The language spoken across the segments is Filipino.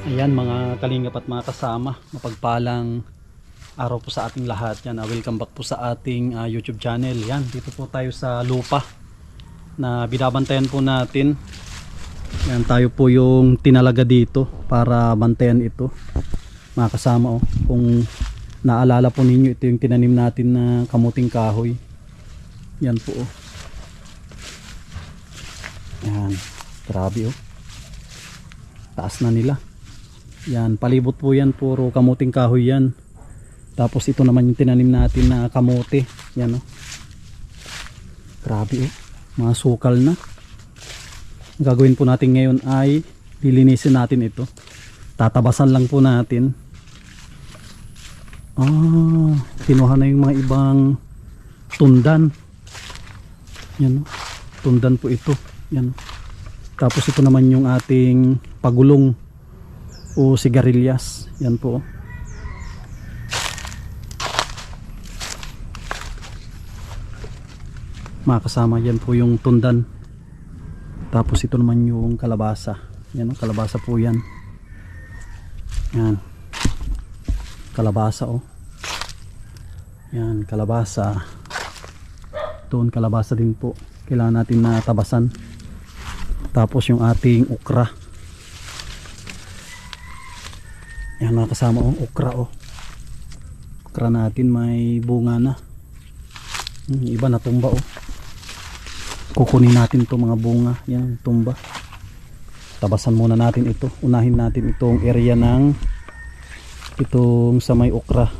Ayan mga kalingap at mga kasama, mapagpalang araw po sa ating lahat. Yan, welcome back po sa ating YouTube channel. Yan, dito po tayo sa lupa na binabantayan po natin. Yan, tayo po yung tinalaga dito para bantayan ito. Mga kasama, kung naalala po ninyo, ito yung tinanim natin na kamuting kahoy. Yan po. Yan, grabe taas na nila. Yan, palibot po yan, puro kamuting kahoy yan. Tapos ito naman yung tinanim natin na kamote. Yan grabe mga sukal na. Ang gagawin po natin ngayon ay lilinisin natin ito. Tatabasan lang po natin. Kinuha na yung mga ibang tundan. Yan tundan po ito. Yan. Tapos ito naman yung ating pagulong o sigarilyas. Yan po. Mga kasama, yan po yung tundan. Tapos ito naman yung kalabasa. Yan kalabasa po yan. Yan. Kalabasa Yan, kalabasa. Doon kalabasa din po. Kailangan natin na tabasan. Tapos yung ating okra. Yan mga kasama okra okra natin may bunga na. Iba na tumba kukunin natin to mga bunga. Yan tumba. Tabasan muna natin ito. Unahin natin itong area ng itong sa may okra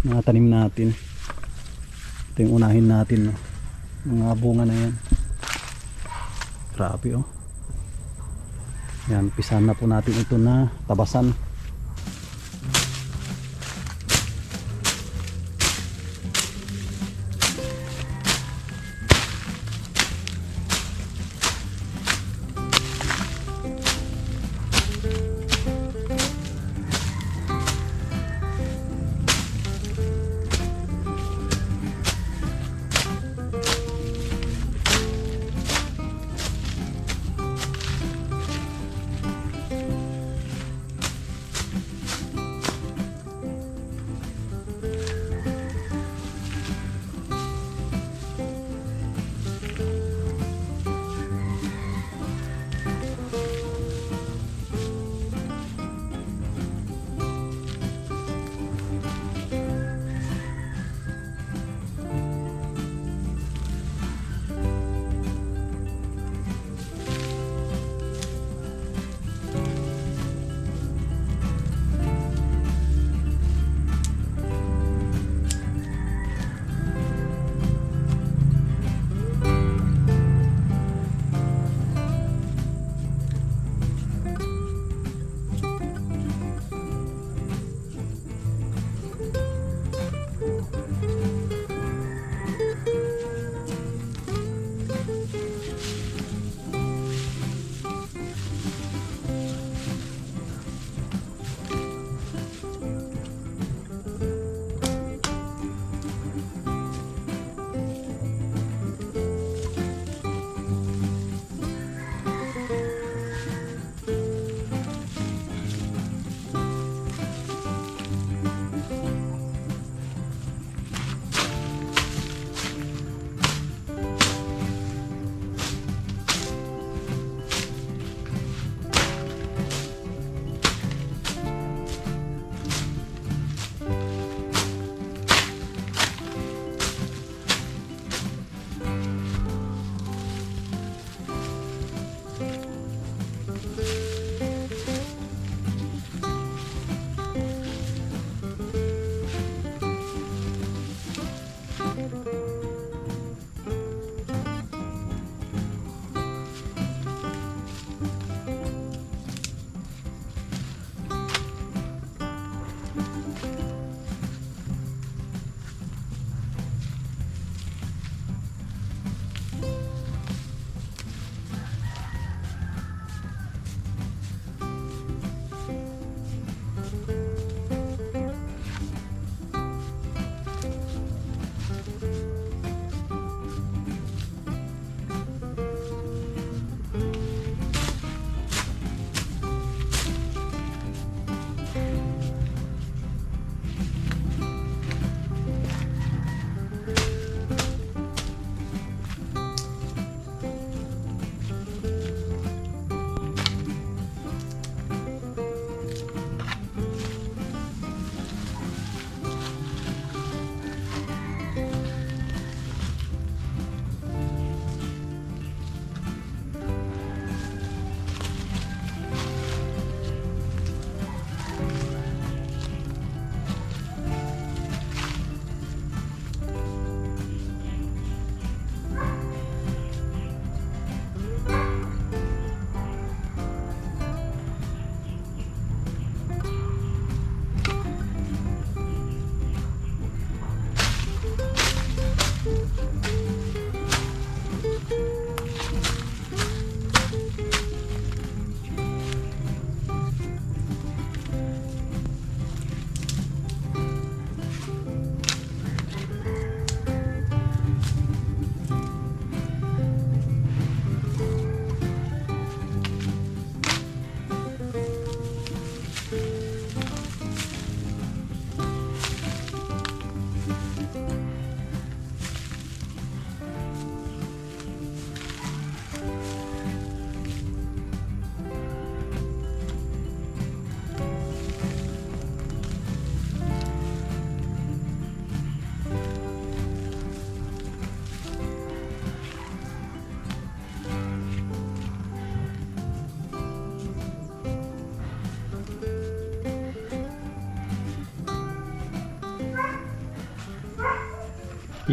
na tanim natin. Ito yung unahin natin mga bunga na yan. Grabe Yan, pisan na po natin ito na tabasan.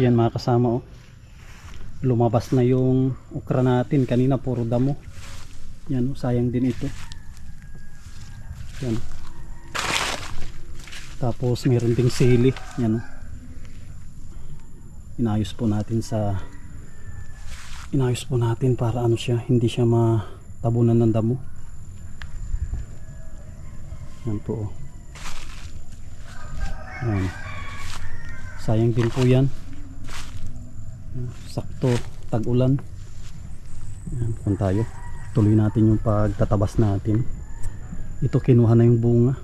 Yan mga kasama oh. Lumabas na yung okra natin. Kanina puro damo. Yan oh, sayang din ito. Yan. Tapos meron ding sili. Yan oh. Inayos po natin para ano siya, hindi siya matabunan ng damo. Yan po oh. Yan. Sayang din po yan. Sakto tag-ulan. Yan, kung tayo tuloy natin yung pagtatabas natin. Ito kinuha na yung bunga.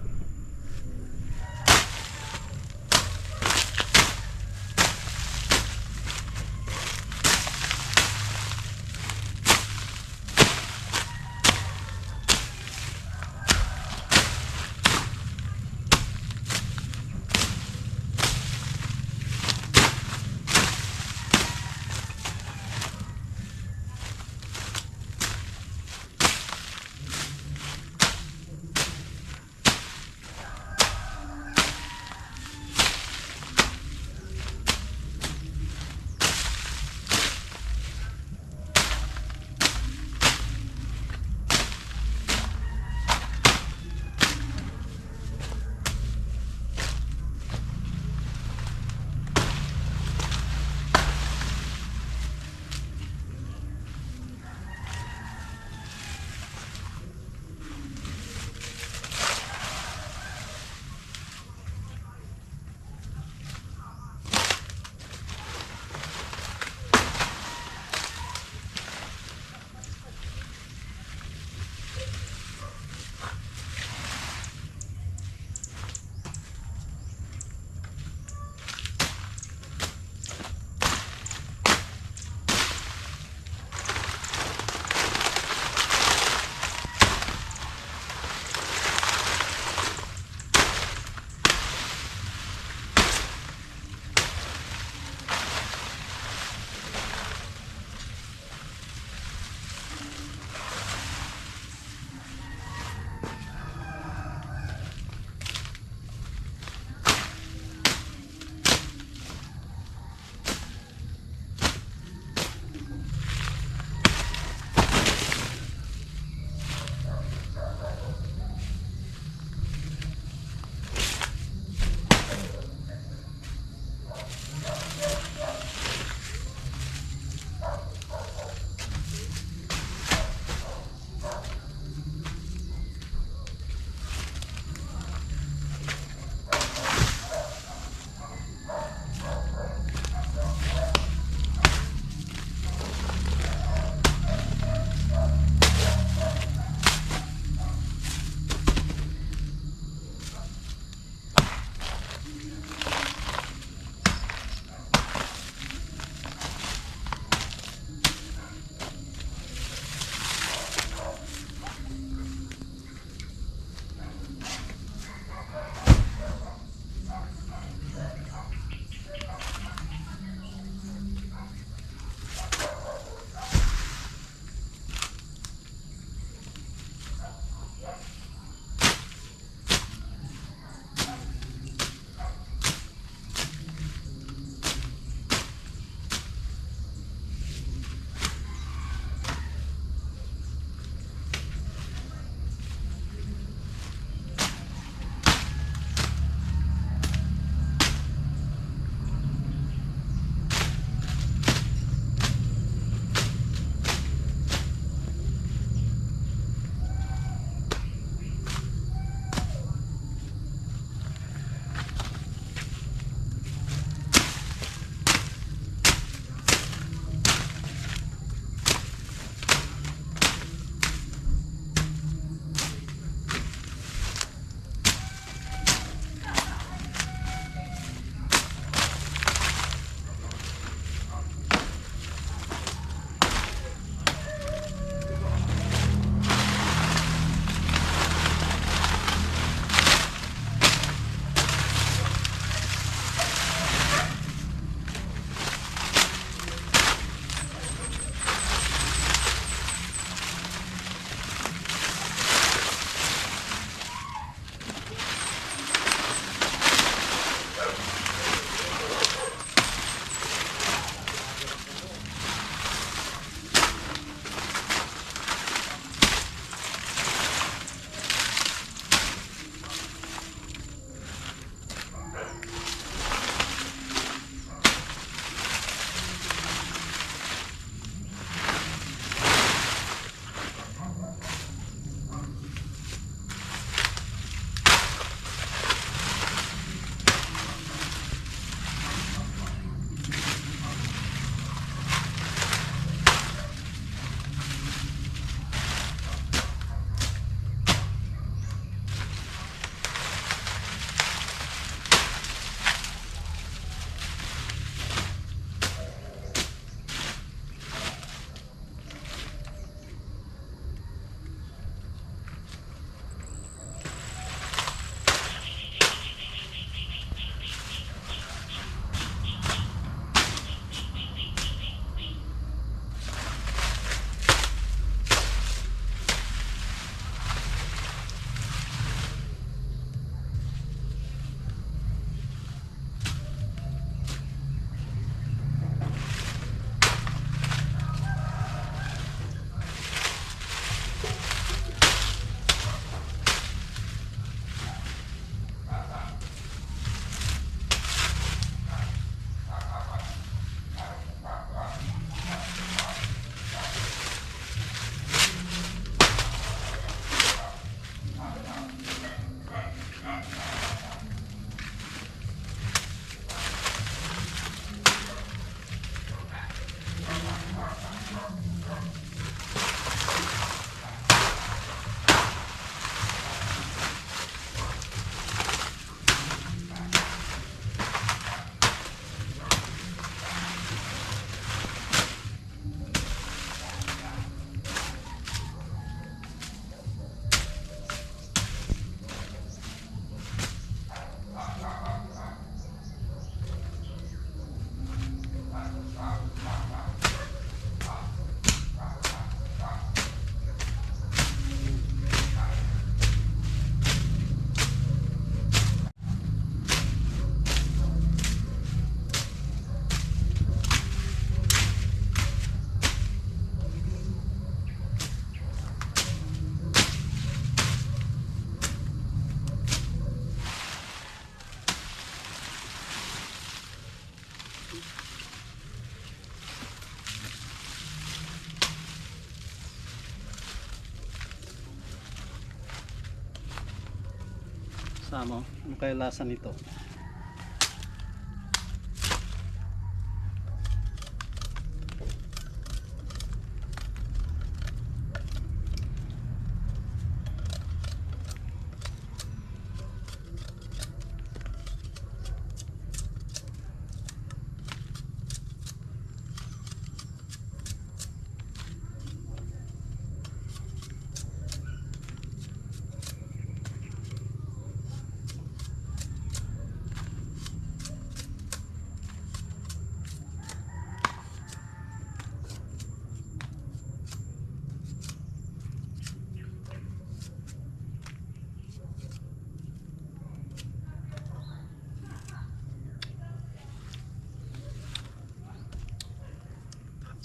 Sama, ano kaya lasa nito?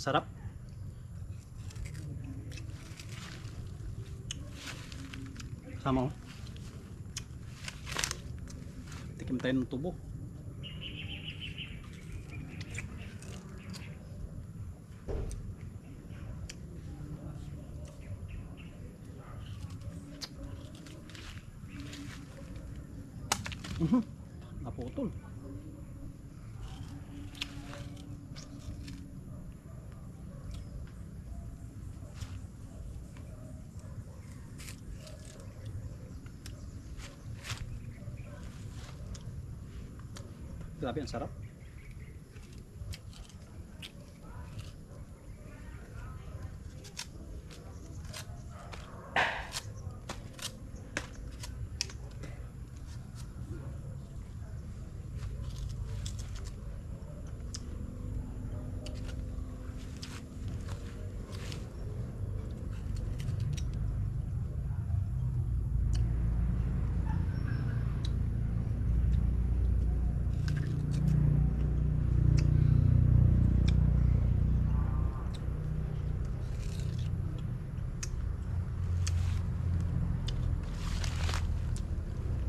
Sarap. Sama, oh. Tikim tayo ng tubo. Naputol. Grabe, ang sarap.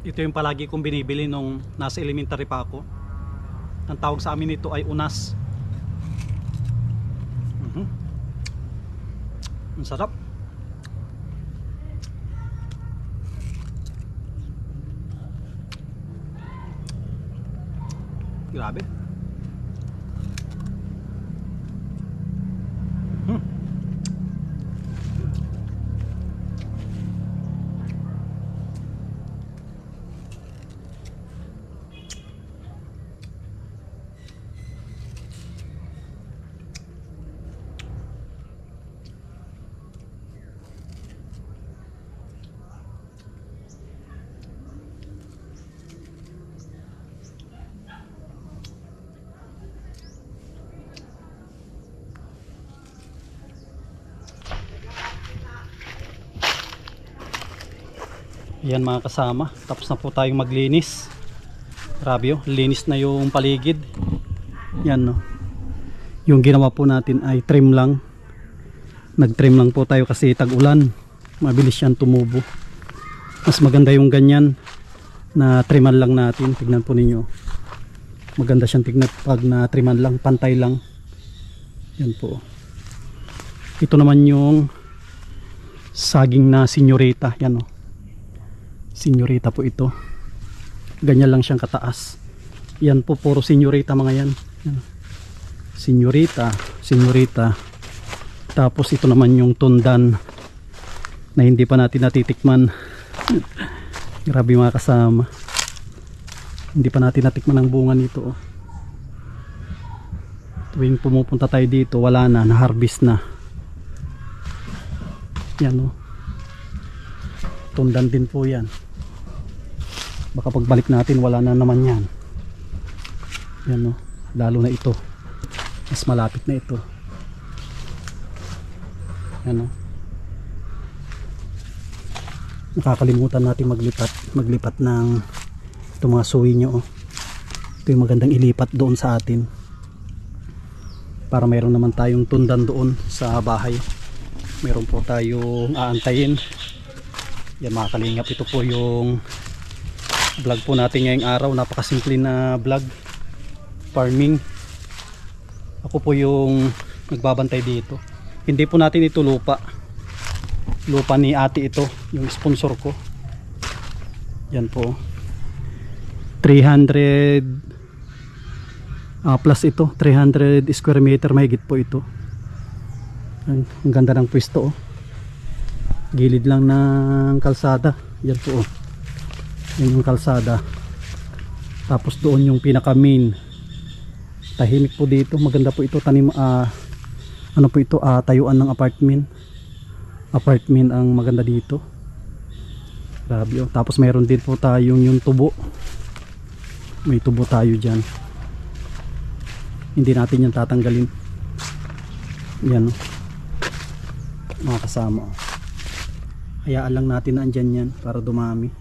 Ito yung palagi kong binibili nung nasa elementary pa ako. Ang tawag sa amin nito ay unas. Ang sarap. Grabe. Yan mga kasama, tapos na po tayong maglinis. Grabe, oh, linis na yung paligid. Yan, no. Yung ginawa po natin ay trim lang. Nag-trim lang po tayo kasi tag-ulan. Mabilis yan tumubo. Mas maganda yung ganyan na triman lang natin. Tignan po ninyo. Maganda siyang tignan pag na triman lang, pantay lang. Yan po. Ito naman yung saging na senyorita. Yan, oh. Senyorita po ito. Ganyan lang siyang kataas. Yan po, puro senyorita mga yan. Yan. Senyorita, senyorita. Tapos ito naman yung tundan na hindi pa natin natitikman. Grabe mga kasama. Hindi pa natin natikman ang bunga nito, oh. Tuwing pumupunta tayo dito, wala na, na-harvest na. Yan, oh. Tundan din po yan. Baka pagbalik natin wala na naman yan. Yan, no? Lalo na ito. Mas malapit na ito. Yan, no? Nakakalimutan natin maglipat ng itong mga suwi nyo, oh. Ito yung magandang ilipat doon sa atin para mayroon naman tayong tundan doon sa bahay. Meron po tayong aantayin. Yan mga kalingap, ito po yung vlog po natin ngayong araw. Napakasimple na vlog, farming. Ako po yung nagbabantay dito. Hindi po natin ito lupa ni ate ito, yung sponsor ko. Yan po. 300 plus ito, 300 square meter mahigit po ito. Ang ganda ng pwesto oh. Gilid lang ng kalsada. Yan po oh. Yan yung kalsada. Tapos doon yung pinaka main. Tahimik po dito. Maganda po ito. Tanim, ano po ito? Tayuan ng apartment. Apartment ang maganda dito. Grabe oh. Tapos mayroon din po tayong yung tubo. May tubo tayo dyan. Hindi natin yan tatanggalin. Yan oh. Mga kasama oh. Hayaan lang natin na andyan yan para dumami.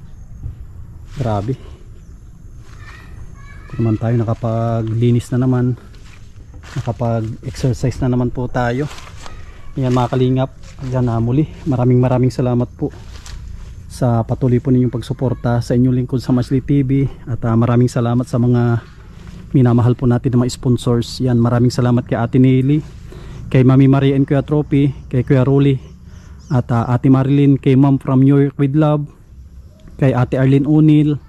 Grabe. Kung naman tayo nakapaglinis na naman, nakapag exercise na naman po tayo. Ayan mga kalingap. Ayan muli. Maraming salamat po sa patuloy po ninyong pagsuporta sa inyong lingkod sa Masli TV. At maraming salamat sa mga minamahal po natin na mga sponsors. Yan, maraming salamat kay Ate Nelly, kay Mami Marie and Kuya Trophy, kay Kuya Rolly, at Ate Marilyn, kay Ma'am from New York with Love, kay Ate Arlene O'Neill,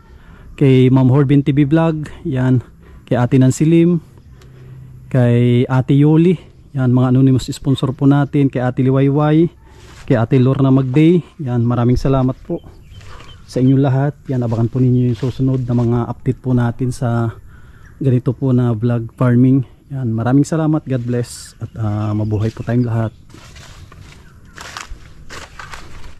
kay Ma'am Horbin TV Vlog, yan, kay Ate Nancy Lim, kay Ate Yoli, yan mga anonymous sponsor po natin, kay Ate Liwayway, kay Ate Lorna Magday, yan maraming salamat po sa inyong lahat. Yan, abangan po ninyo yung susunod na mga update po natin sa ganito po na vlog farming. Yan, maraming salamat, God bless, at mabuhay po tayong lahat.